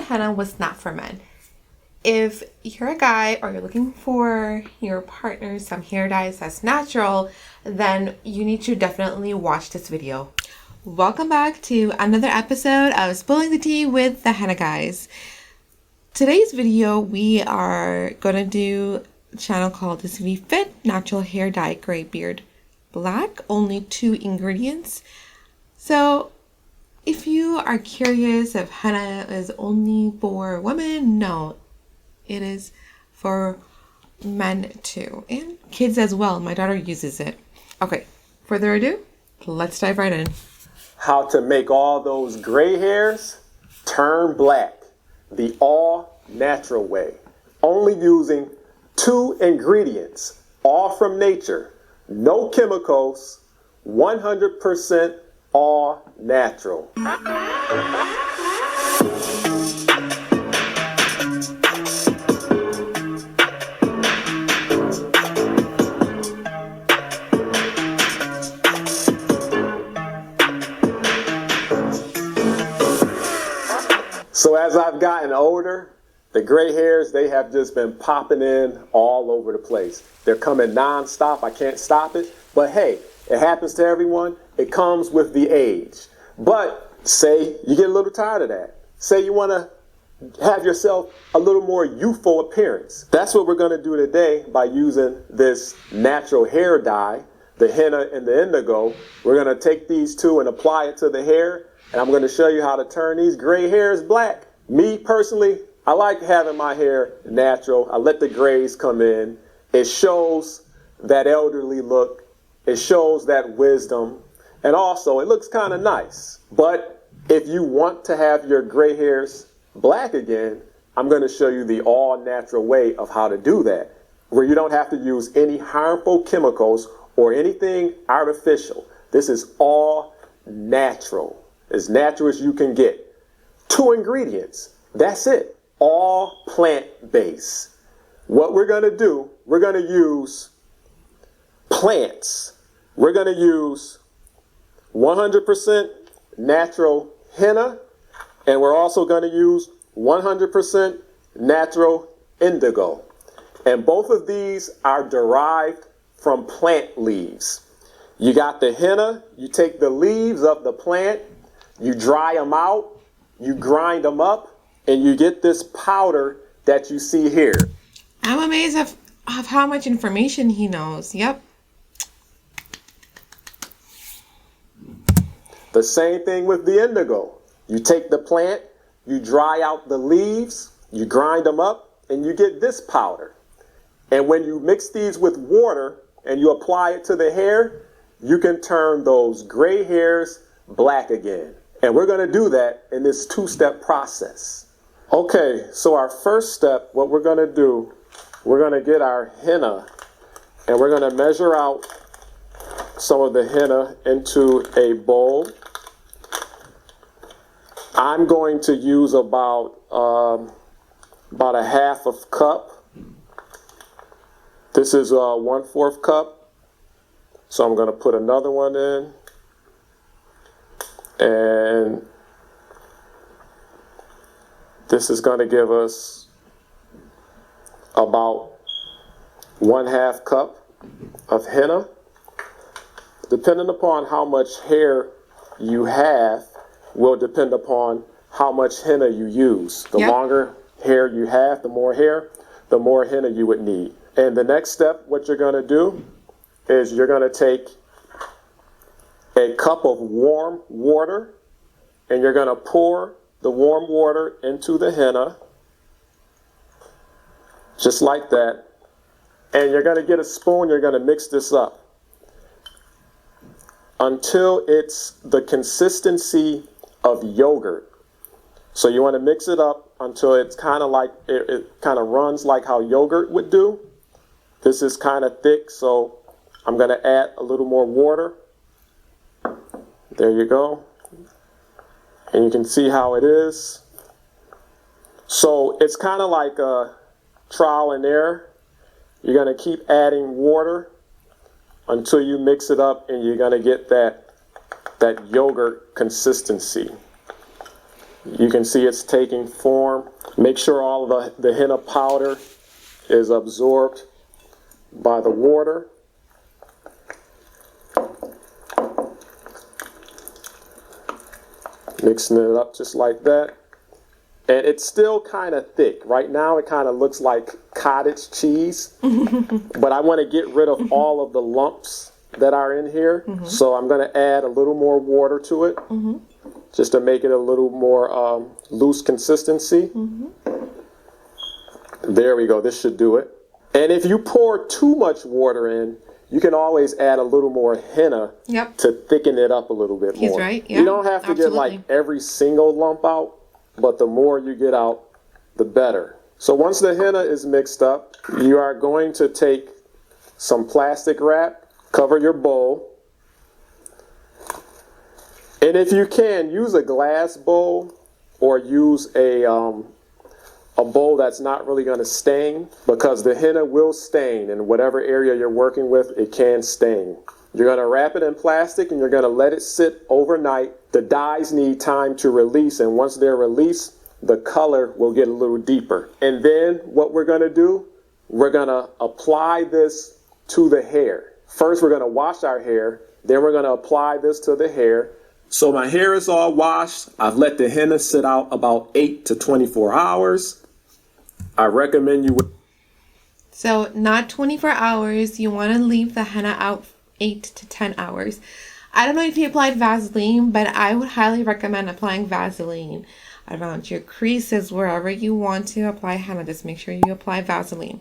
henna was not for men. If you're a guy or you're looking for your partner some hair dyes that's natural, then you need to definitely watch this video. Welcome back to another episode of Spilling the Tea with the Henna Guys. Today's video, we are going to do a channel called This We Fit Natural Hair Dye Gray Beard Black. Only 2 ingredients. So if you are curious if henna is only for women, no. It is for men too, and kids as well. My daughter uses it. Okay, further ado, let's dive right in. How to make all those gray hairs turn black the all natural way. Only using 2 ingredients, all from nature, no chemicals, 100% all natural. So as I've gotten older, the gray hairs, they have just been popping in all over the place. They're coming non-stop. I can't stop it. But hey, it happens to everyone. It comes with the age. But say you get a little tired of that. Say you want to have yourself a little more youthful appearance. That's what we're going to do today by using this natural hair dye, the henna and the indigo. We're going to take these 2 and apply it to the hair. And I'm going to show you how to turn these gray hairs black. Me personally, I like having my hair natural. I let the grays come in. It shows that elderly look. It shows that wisdom. And also, it looks kind of nice. But if you want to have your gray hairs black again, I'm going to show you the all-natural way of how to do that, where you don't have to use any harmful chemicals or anything artificial. This is all natural. As natural as you can get. 2 ingredients. That's it. All plant-based. What we're going to do, we're going to use plants. We're going to use 100% natural henna, and we're also going to use 100% natural indigo. And both of these are derived from plant leaves. You got the henna, you take the leaves of the plant, you dry them out, you grind them up, and you get this powder that you see here. I'm amazed of how much information he knows. Yep. The same thing with the indigo. You take the plant, you dry out the leaves, you grind them up, and you get this powder. And when you mix these with water and you apply it to the hair, you can turn those gray hairs black again. And we're going to do that in this 2-step process. Okay, so our first step, what we're going to do, we're going to get our henna and we're going to measure out some of the henna into a bowl. I'm going to use about a 1/2 cup. This is 1/4 cup. So I'm going to put another one in. And this is going to give us about 1/2 cup of henna. Depending upon how much hair you have will depend upon how much henna you use. The longer hair you have, the more henna you would need. And the next step, what you're going to do is you're going to take a cup of warm water, and you're going to pour the warm water into the henna, just like that. And you're going to get a spoon, you're going to mix this up until it's the consistency of yogurt. So you want to mix it up until it's kind of like, it kind of runs like how yogurt would do. This is kind of thick, so I'm going to add a little more water. There you go. And you can see how it is. So it's kind of like a trial and error. You're going to keep adding water until you mix it up and you're going to get that yogurt consistency. You can see it's taking form. Make sure all of the henna powder is absorbed by the water. Mixing it up just like that. And it's still kind of thick. Right now it kind of looks like cottage cheese. But I want to get rid of all of the lumps that are in here. So I'm going to add a little more water to it. Just to make it a little more loose consistency. There we go. This should do it. And if you pour too much water in, you can always add a little more henna to thicken it up a little bit more. He's right. Yeah, you don't have to get like every single lump out, but the more you get out, the better. So once the henna is mixed up, you are going to take some plastic wrap, cover your bowl. And if you can, use a glass bowl or use a bowl that's not really going to stain, because the henna will stain in whatever area you're working with. It can stain. You're going to wrap it in plastic and you're going to let it sit overnight. The dyes need time to release, and once they're released, the color will get a little deeper. And then what we're going to do, we're going to apply this to the hair. First, we're going to wash our hair, then we're going to apply this to the hair. So my hair is all washed. I've let the henna sit out about 8 to 24 hours. I recommend you. So not 24 hours. You want to leave the henna out 8 to 10 hours. I don't know if you applied Vaseline, but I would highly recommend applying Vaseline around your creases, wherever you want to apply henna. Just make sure you apply Vaseline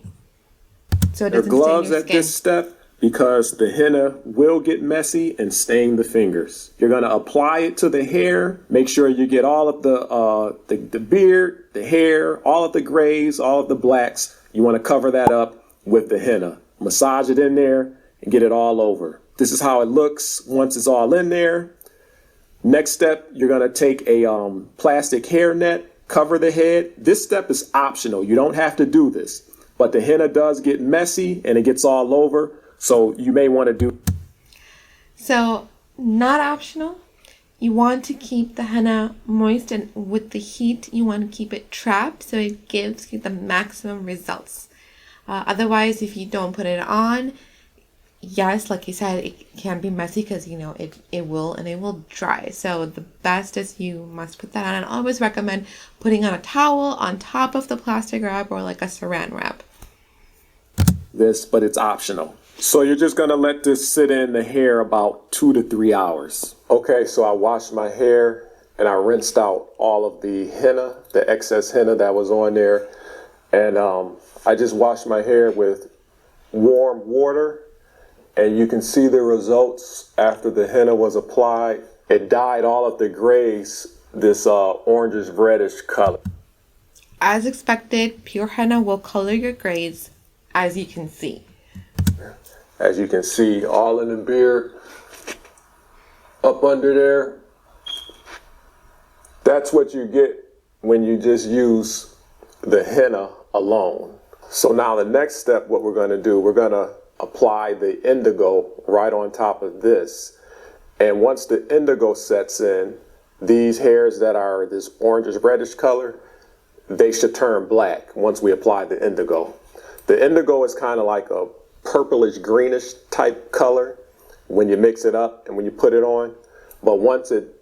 so it doesn't stain gloves your at skin. this step, because the henna will get messy and stain the fingers. You're going to apply it to the hair. Make sure you get all of the beard, the hair, all of the grays, all of the blacks. You want to cover that up with the henna. Massage it in there and get it all over. This is how it looks once it's all in there. Next step, you're going to take a plastic hair net, cover the head. This step is optional. You don't have to do this, but the henna does get messy and it gets all over. So you may want to do. So not optional. You want to keep the henna moist, and with the heat, you want to keep it trapped so it gives you the maximum results. Otherwise, if you don't put it on, yes, like you said, it can be messy because, you know, it will dry. So the best is you must put that on. And I always recommend putting on a towel on top of the plastic wrap or like a saran wrap. But it's optional. So you're just going to let this sit in the hair about 2 to 3 hours. Okay, so I washed my hair and I rinsed out all of the henna, the excess henna that was on there. And I just washed my hair with warm water. And you can see the results after the henna was applied. It dyed all of the grays this orangish reddish color. As expected, pure henna will color your grays, as you can see. As you can see, all in the beard, up under there. That's what you get when you just use the henna alone. So now the next step, what we're going to do, we're going to apply the indigo right on top of this. And once the indigo sets in, these hairs that are this orangish reddish color, they should turn black once we apply the indigo. The indigo is kind of like a purplish greenish type color when you mix it up and when you put it on. But once it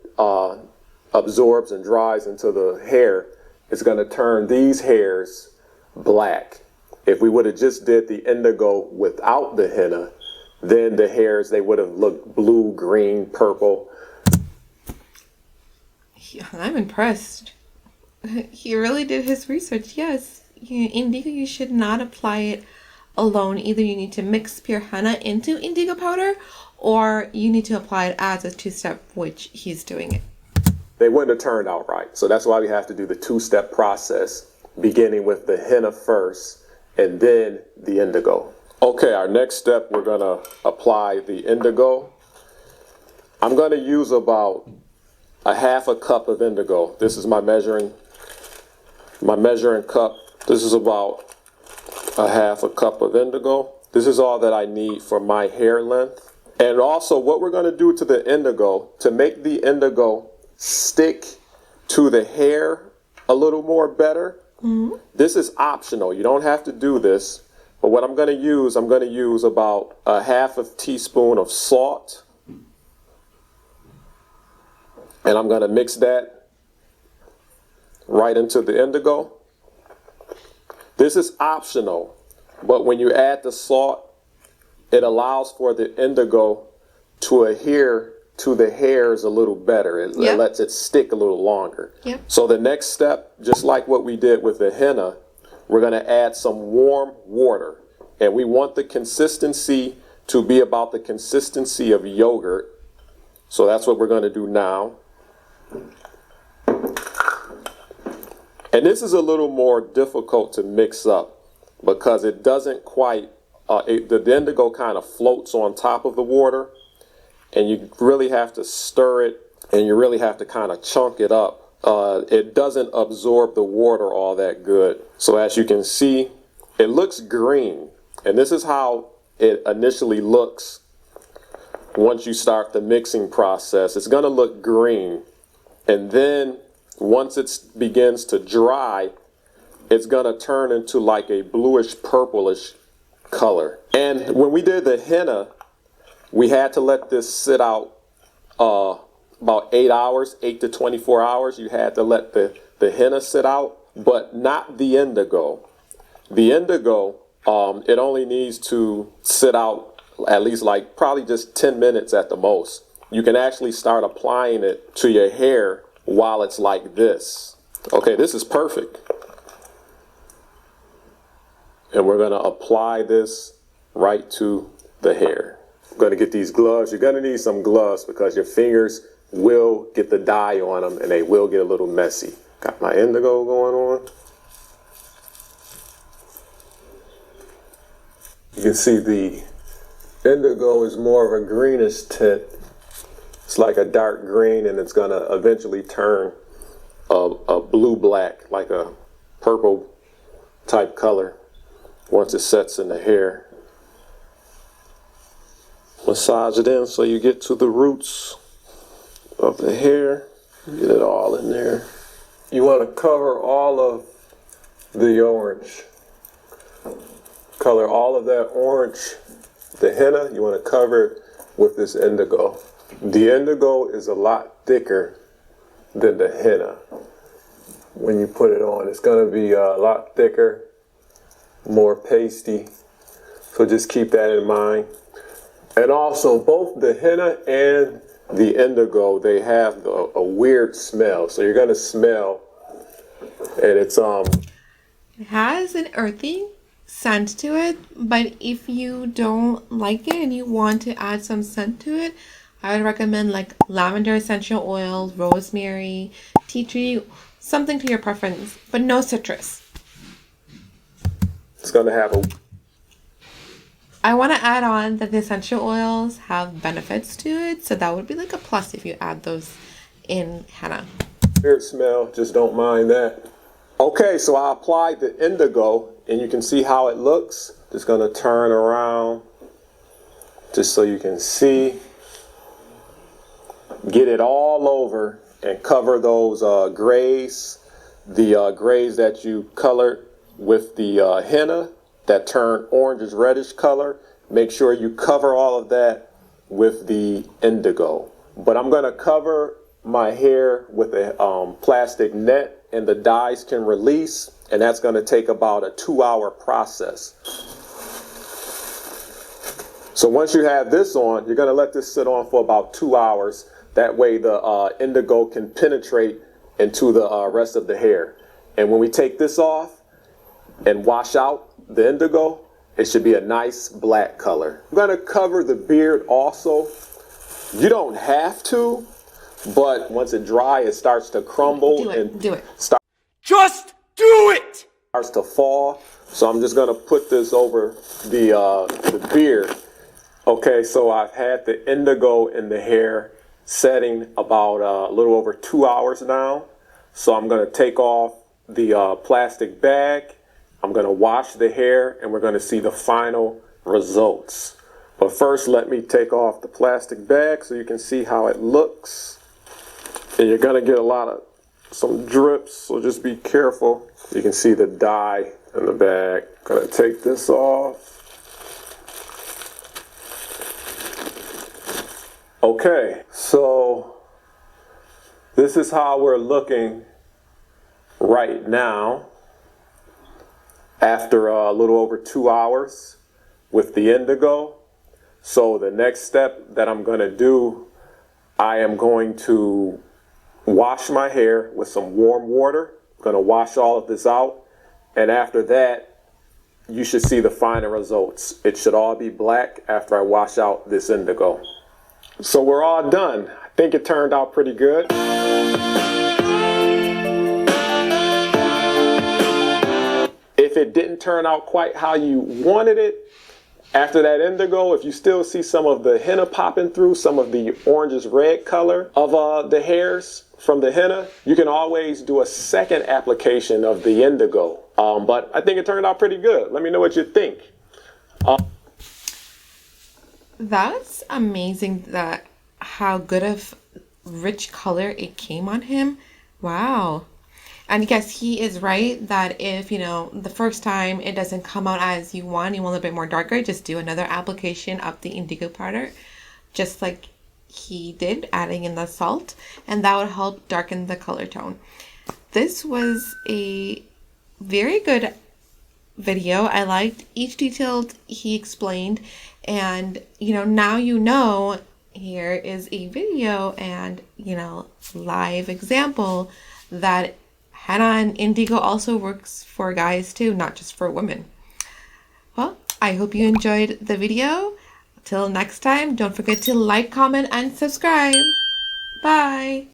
absorbs and dries into the hair, it's going to turn these hairs black. If we would have just did the indigo without the henna, then the hairs, they would have looked blue, green, purple. I'm impressed. He really did his research. Yes, indigo, you should not apply it alone. Either you need to mix pure henna into indigo powder, or you need to apply it as a two-step, which he's doing it. They wouldn't have turned out right. So that's why we have to do the two-step process, beginning with the henna first and then the indigo. Okay, our next step, we're gonna apply the indigo. I'm gonna use about a half a cup of indigo. This is my measuring cup. This is about a half a cup of indigo. This is all that I need for my hair length. And also what we're gonna do to the indigo, to make the indigo stick to the hair a little more better. This is optional. You don't have to do this. But what I'm going to use about a half a teaspoon of salt. And I'm going to mix that right into the indigo. This is optional, but when you add the salt, it allows for the indigo to adhere to the hairs a little better. It lets it stick a little longer. So the next step, just like what we did with the henna, we're going to add some warm water. And we want the consistency to be about the consistency of yogurt. So that's what we're going to do now. And this is a little more difficult to mix up because it doesn't quite, the indigo kind of floats on top of the water, and you really have to stir it, and you really have to kind of chunk it up. It doesn't absorb the water all that good. So as you can see, it looks green, and this is how it initially looks once you start the mixing process. It's going to look green, and then once it begins to dry, it's going to turn into like a bluish purplish color. And when we did the henna, we had to let this sit out about 8 hours, 8 to 24 hours. You had to let the henna sit out, but not the indigo. The indigo, it only needs to sit out at least like probably just 10 minutes at the most. You can actually start applying it to your hair while it's like this. Okay, this is perfect. And we're going to apply this right to the hair. I'm going to get these gloves. You're going to need some gloves because your fingers will get the dye on them and they will get a little messy. Got my indigo going on. You can see the indigo is more of a greenish tint. It's like a dark green, and it's gonna eventually turn a blue-black, like a purple type color once it sets in the hair. Massage it in so you get to the roots of the hair. Get it all in there. You want to cover all of the orange. Color all of that orange, the henna, you want to cover it with this indigo. The indigo is a lot thicker than the henna. When you put it on, it's going to be a lot thicker, more pasty. So just keep that in mind. And also, both the henna and the indigo, they have a weird smell. So you're going to smell, and it's It has an earthy scent to it, but if you don't like it and you want to add some scent to it, I would recommend like lavender essential oil, rosemary, tea tree, something to your preference, but no citrus. It's going to have a... I want to add on that the essential oils have benefits to it, so that would be like a plus if you add those in henna. weird smell, just don't mind that. Okay, so I applied the indigo, and you can see how it looks. Just going to turn around just so you can see. Get it all over and cover those grays, the grays that you colored with the henna that turned orangish reddish color. Make sure you cover all of that with the indigo. But I'm going to cover my hair with a plastic net, and the dyes can release, and that's going to take about a 2-hour process. So once you have this on, you're going to let this sit on for about 2 hours. That way the indigo can penetrate into the rest of the hair. And when we take this off and wash out the indigo, it should be a nice black color. I'm going to cover the beard also. You don't have to, but once it dries, it starts to crumble. Just do it! Starts to fall. So I'm just going to put this over the beard. Okay, so I've had the indigo in the hair setting about a little over 2 hours now. So I'm going to take off the plastic bag. I'm going to wash the hair, and we're going to see the final results. But first, let me take off the plastic bag so you can see how it looks. And you're going to get a lot of some drips, so just be careful. You can see the dye in the bag. Gonna take this off. Okay, so this is how we're looking right now after a little over 2 hours with the indigo. So the next step that I'm gonna do, I am going to wash my hair with some warm water. I'm gonna wash all of this out, and after that, you should see the final results. It should all be black after I wash out this indigo. So we're all done. I think it turned out pretty good. If it didn't turn out quite how you wanted it, after that indigo, if you still see some of the henna popping through, some of the orangish red color of the hairs from the henna, you can always do a second application of the indigo. But I think it turned out pretty good. Let me know what you think. That's amazing that how good of rich color it came on him. Wow. And yes, he is right that if, you know, the first time it doesn't come out as you want a little bit more darker, just do another application of the indigo powder, just like he did, adding in the salt, and that would help darken the color tone. This was a very good video. I liked each detail he explained, and now here is a video and live example that henna and indigo also works for guys too, not just for women. Well, I hope you enjoyed the video. Till next time, don't forget to like, comment, and subscribe. Bye.